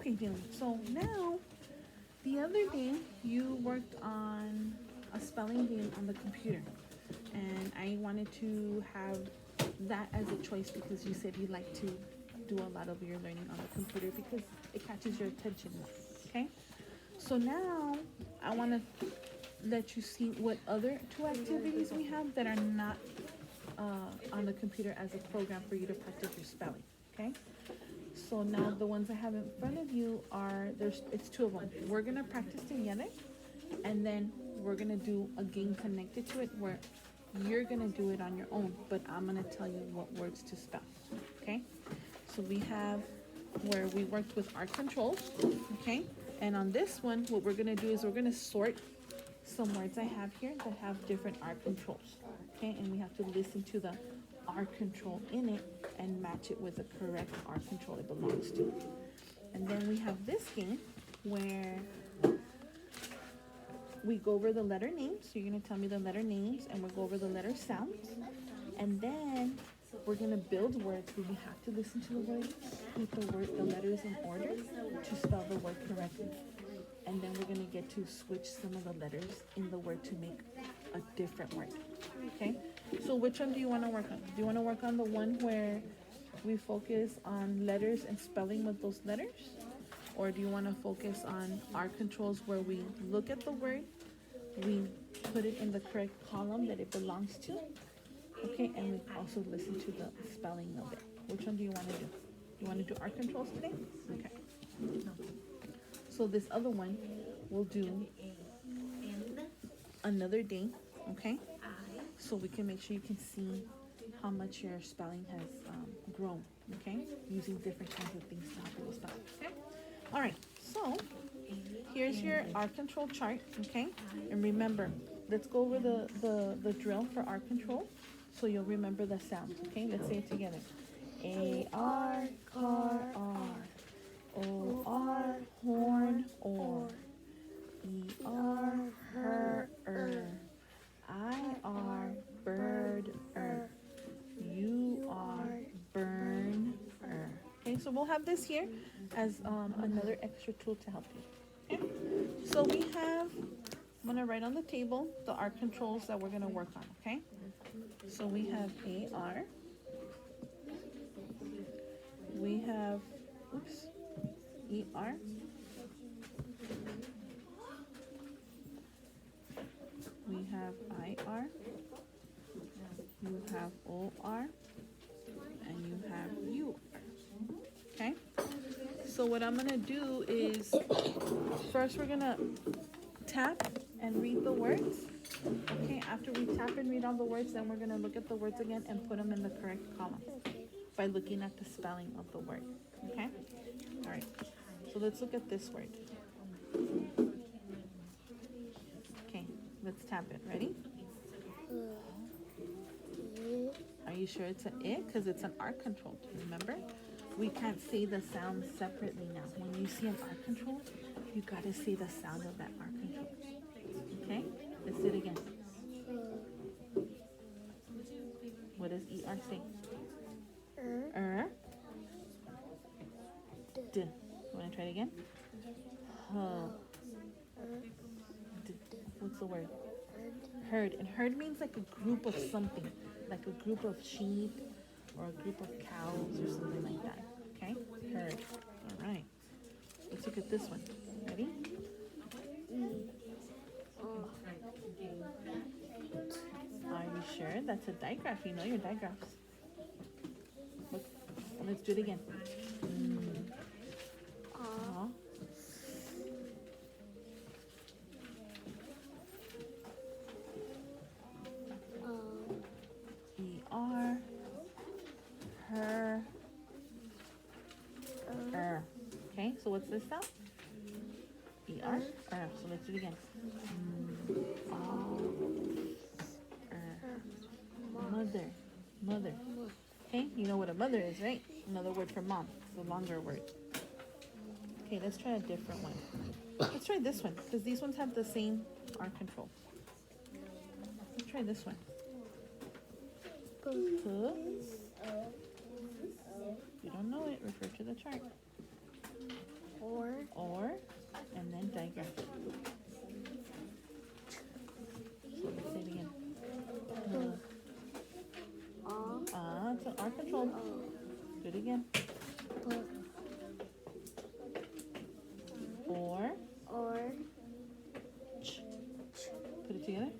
Okay, Jalen, so now the other day you worked on a spelling bee on the computer, and I wanted to have that as a choice because you said you like to do a lot of your learning on the computer because it catches your attention more. Okay, so now I want to let you see what other two activities we have that are not on the computer as a program for you to practice your spelling. Okay, so now the ones I have in front of you are it's two of them. We're gonna practice together, and then we're gonna do a game connected to it where you're gonna do it on your own, but I'm gonna tell you what words to spell. Okay, so we have where we worked with our controls. Okay, and on this one what we're gonna do is we're gonna sort some words I have here that have different R controls. Okay, and we have to listen to the R control in it and match it with the correct R control it belongs to. And then we have this game where we go over the letter names. So you're gonna tell me the letter names and we'll go over the letter sounds. And then we're gonna build words where we have to listen to the word, keep the letters in order to spell the word correctly. And then we're gonna get to switch some of the letters in the word to make a different word. Okay, so which one do you want to work on? Do you want to work on the one where we focus on letters and spelling with those letters? Or do you want to focus on our controls where we look at the word, we put it in the correct column that it belongs to, okay, and we also listen to the spelling of it? Which one do you want to do? You want to do our controls today? Okay. So this other one we'll do another day, okay? So we can make sure you can see how much your spelling has grown, okay? Using different kinds of things to help you with spelling, okay? All right, so here's your R control chart, okay? And remember, let's go over the drill for R control so you'll remember the sounds, okay? Let's say it together. A-R, car, R. O-R, horn, or. E-R, her, I-R, bird, U-R, burn, Okay, so we'll have this here as another extra tool to help you. Okay, so we have, I'm gonna write on the table the R controls that we're gonna work on, okay? So we have A-R, we have, E-R, we have I-R, you have O-R, and you have U-R, okay? So what I'm gonna do is, first we're gonna tap and read the words, okay? After we tap and read all the words, then we're gonna look at the words again and put them in the correct column by looking at the spelling of the word, okay? All right, so let's look at this word. Okay, let's tap it. Ready? Are you sure it's an it? Because it's an R control, remember? We can't say the sound separately now. When you see an R control, you gotta say the sound of that R control. Okay? Let's do it again. What does ER say? D. Wanna try it again? What's the word? Herd. And herd means like a group of something, like a group of sheep or a group of cows or something like that. Okay? Herd. All right. Let's look at this one. Ready? Are you sure? That's a digraph. You know your digraphs. Look. Let's do it again. E-R, her, Okay, so what's this sound? E-R, So let's do it again. Mother, mother. Okay, you know what a mother is, right? Another word for mom. It's a longer word. Okay, let's try a different one. Let's try this one, because these ones have the same R control. Let's try this one. If you don't know it, refer to the chart. tiger. So let's say it again. It's an R control. Do it again. Or. Put it together.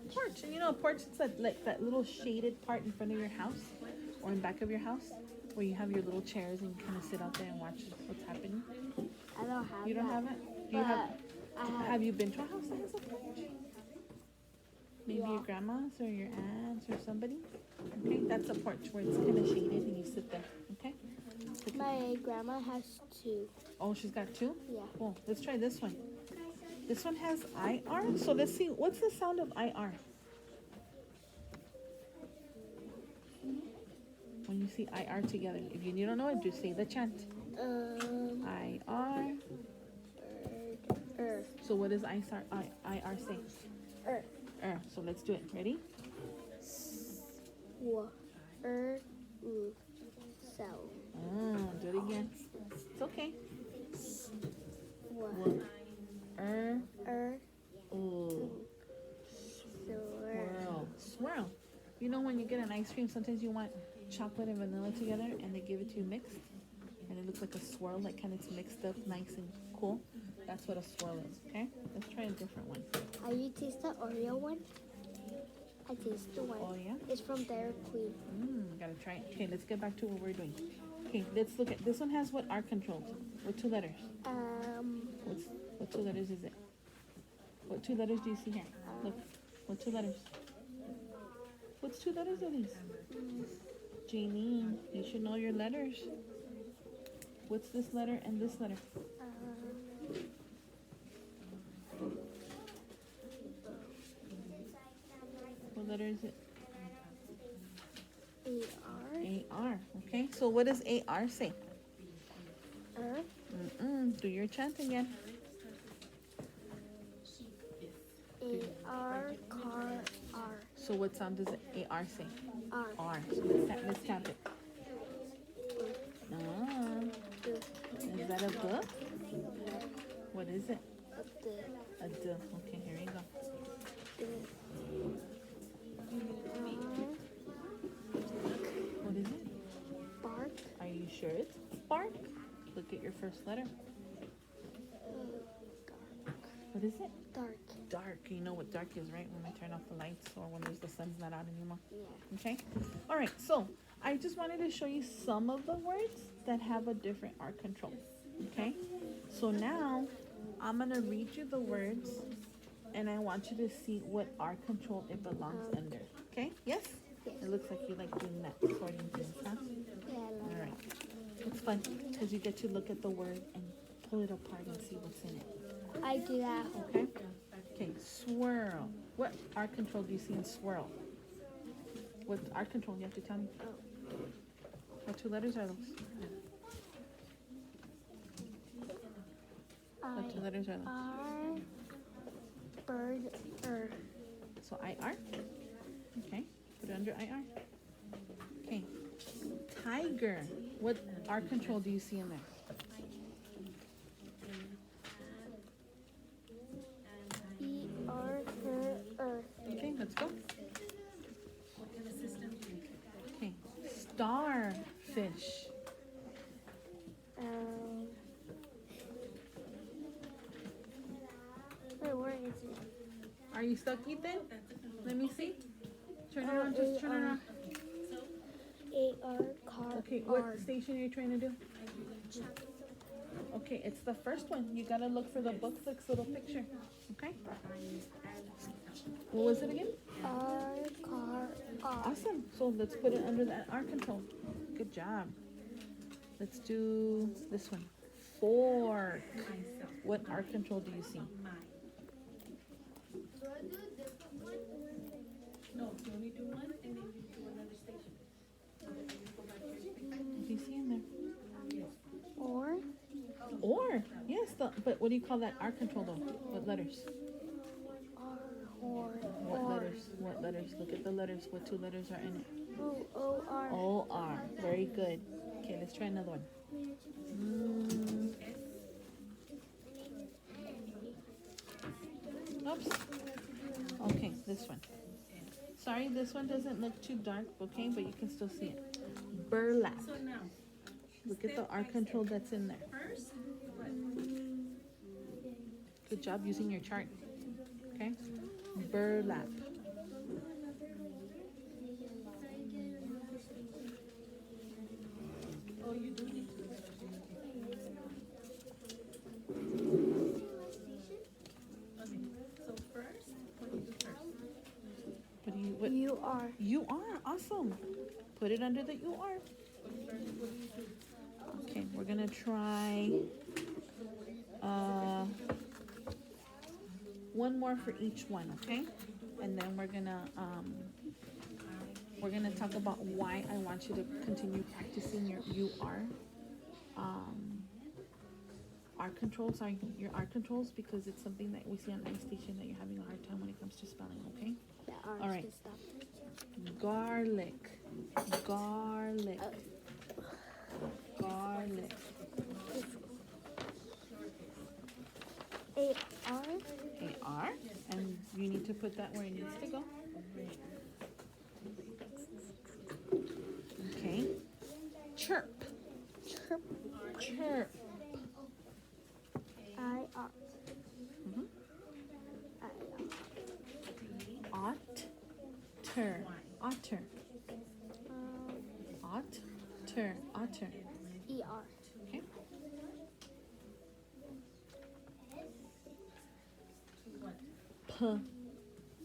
Porch. And you know, a porch, it's like that little shaded part in front of your house or in back of your house where you have your little chairs and you kind of sit out there and watch what's happening. I don't have You don't have it? You have you been to a house that has a porch? Maybe your grandma's or your aunt's or somebody? Okay, that's a porch where it's kind of shaded and you sit there. Okay? My grandma has 2. Oh, she's got 2? Yeah. Cool. Let's try this one. This one has IR. So let's see. What's the sound of IR? When you see IR together. If you don't know it, just say the chant. IR. So what does IR say? So let's do it. Ready? Do it again. It's okay. Swirl. You know when you get an ice cream, sometimes you want chocolate and vanilla together and they give it to you mixed and it looks like a swirl, like kind of mixed up nice and cool. That's what a swirl is. Okay, let's try a different one. Are you taste the Oreo one? I taste the one. Oh yeah, it's from Dairy Queen. Gotta try it. Okay, let's get back to what we're doing. Okay, let's look at this one. Has what R controls? What 2 letters? What 2 letters is it? What 2 letters do you see here? Look, what 2 letters? What's 2 letters are these? Jeannie, you should know your letters. What's this letter and this letter? What letter is it? AR. Okay, so what does AR say? Do your chant again. AR, car, R. So what sound does AR say? R. So let's tap it. Is that a D? What is it? A D. Okay, here you go. What is it? Bark. Are you sure it's bark? Look at your first letter. What is it? Dark. Dark. You know what dark is, right? When we turn off the lights or when the sun's not out anymore. Yeah. Okay? All right. So I just wanted to show you some of the words that have a different R control. Okay? So now I'm going to read you the words and I want you to see what R control it belongs under. Okay? Yes? Yes. It looks like you like doing that sorting things, huh? Yeah, I love All right. It's fun because you get to look at the word and pull it apart and see what's in it. I do that. Okay? Okay, swirl. What R control do you see in swirl? What's R control? You have to tell me. What 2 letters are those? What 2 letters are those? R, bird, So IR? Okay, put it under IR. Okay, tiger. What R control do you see in there? Okay, let's go. Okay, starfish. Wait, where is it? Are you stuck, Ethan? Let me see. Turn it around, just turn it around. AR, car, Okay, what station are you trying to do? Okay, it's the first one. You gotta look for the booklet's little picture. Okay? What was it again? R, car, R. Awesome. So let's put it under that R control. Good job. Let's do this one. Fork. What R control do you see? No, you only do one and then you do another station. What do you see in there? Or? Or. Yes, but what do you call that R control though? What letters? What letters? What letters? Look at the letters. What 2 letters are in it? O-R. O-R. Very good. Okay, let's try another one. Oops. Okay, this one. Sorry, this one doesn't look too dark, okay, but you can still see it. Burlap. So now, Look at the R control that's in there. first, Good job using your chart. Okay? Burlap. oh, you do need to. Okay, so first, what do you do first? What do you, what? You are. You are. Awesome. Put it under the you are. Okay, we're gonna try one more for each one, okay? And then we're gonna talk about why I want you to continue practicing your R controls, your R controls, because it's something that we see on iStation that you're having a hard time when it comes to spelling, okay? The R's All right. can stop. Garlic, garlic, garlic. A-R. A-R, and you need to put that where it needs to go. Okay. Chirp, Chirp. chirp. I-R. Mhm. I-R. Otter, otter, otter, otter. E-R. Okay.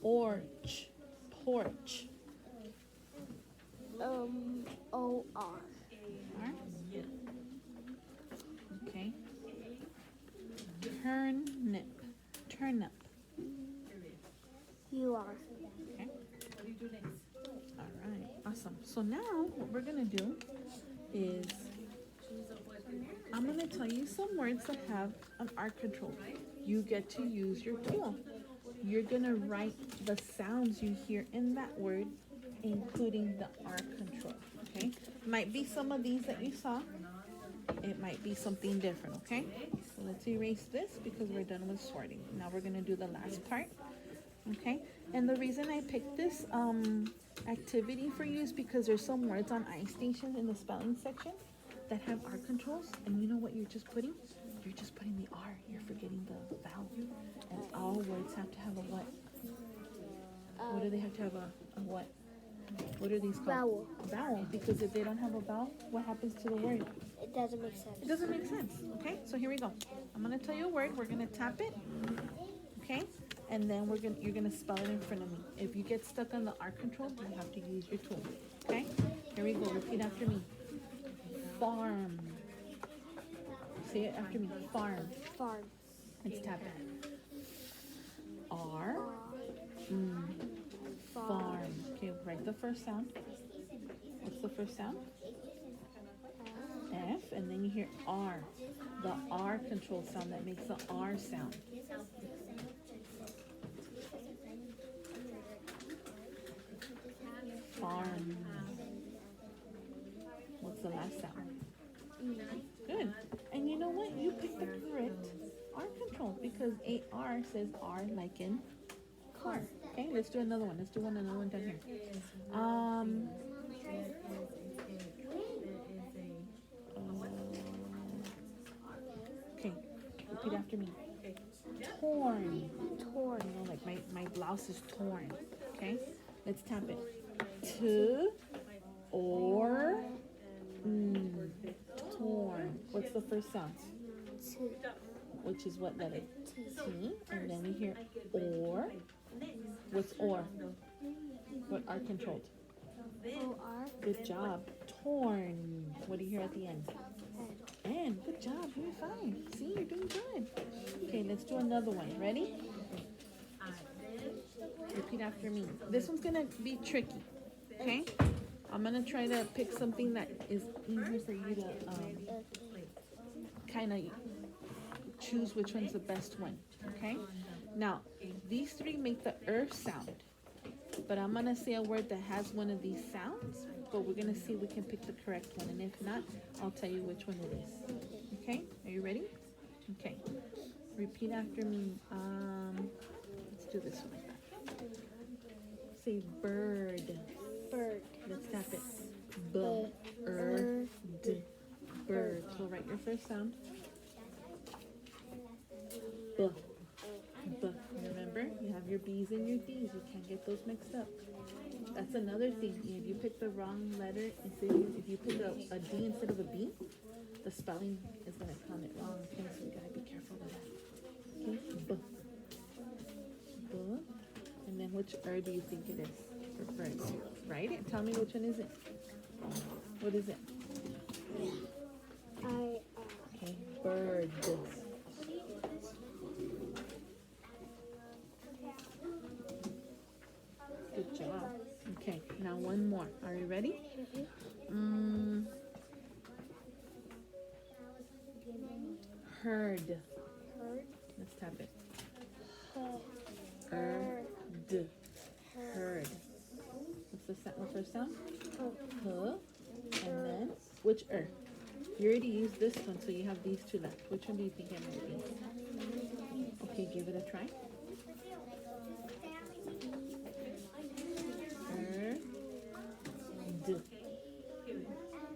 Porch, porch. O-R. R. Okay. Turnip, turnip. U-R. Okay. What do you do next? All right. Awesome. So now what we're gonna do is Choose a word in here. I'm gonna tell you some words that have an R control. You get to use your tool. You're gonna write the sounds you hear in that word, including the R control. Okay? Might be some of these that you saw. It might be something different, okay? So let's erase this because we're done with sorting. Now we're gonna do the last part. Okay? And the reason I picked this activity for you is because there's some words on iStation in the spelling section that have R controls, and you know what you're just putting? You're just putting the R. You're forgetting the vowel. And all words have to have a what? What do they have to have a what? What are these called? Vowel. Vowel. Because if they don't have a vowel, what happens to the word? It doesn't make sense. It doesn't make sense. Okay, so here we go. I'm gonna tell you a word. We're gonna tap it. Okay, and then you're gonna spell it in front of me. If you get stuck on the R control, you have to use your tool. Okay, here we go. Repeat after me. Farm. Say it after me. Farm. Farm. Let's tap it. R. Farm. Okay, write the first sound. What's the first sound? F, and then you hear R. The R control sound that makes the R sound. Farm. What's the last sound? Good. And you know what? You picked the correct R control because AR says R like in car. Okay, let's do another one. Let's do another one down here. Okay, repeat after me. Torn. Torn. You know, like my blouse is torn. Okay, let's tap it. T or torn. What's the first sound? T. Which is what letter? T. T. And then we hear or. What's or? What are controlled? O-R. Good job. Torn. What do you hear at the end? And good job. You're fine. See, you're doing good. Okay, let's do another one. Ready? Repeat after me. This one's gonna be tricky. Okay? I'm gonna try to pick something that is easy for you to kind of choose which one's the best one. Okay? Now, these three make the sound. But I'm gonna say a word that has one of these sounds, but we're gonna see if we can pick the correct one. And if not, I'll tell you which one it is. Okay? Are you ready? Okay. Repeat after me. Let's do this one like that. Say bird. Bird. Let's tap it. Bird. Bird. So write your first sound. B. B. Remember, you have your B's and your D's. You can't get those mixed up. That's another thing. If you pick the wrong letter, if you pick a D instead of a B, the spelling is going to count it wrong. Okay, so you got to be careful with that. Okay, B. B. And then which R do you think it is for bird? Write it. Tell me which one is it. What is it? Okay, bird. Good job. Okay, now one more. Are you ready? Herd. Let's tap it. Herd. Herd. What's the first sound? Huh. And then which You already used this one, so you have these two left. Which one do you think it might be? Okay, give it a try.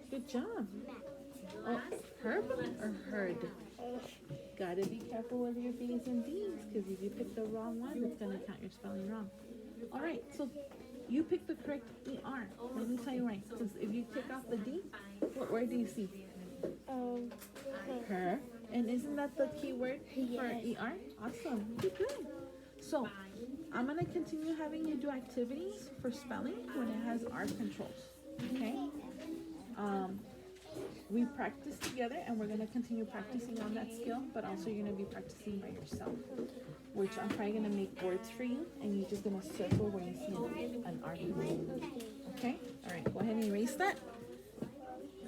Good job. Oh, herb or herd? Gotta be careful with your B's and D's, because if you pick the wrong one, it's gonna count your spelling wrong. All right, so you picked the correct ER. Let me tell you right. Because if you take off the D, what word do you see? Her. And isn't that the key word for ER? Awesome. You did good. So I'm gonna continue having you do activities for spelling when it has R controls. Okay? We practice together, and we're going to continue practicing on that skill, but also you're going to be practicing by yourself, which I'm probably going to make words for you, and you're just going to circle where you see an R control.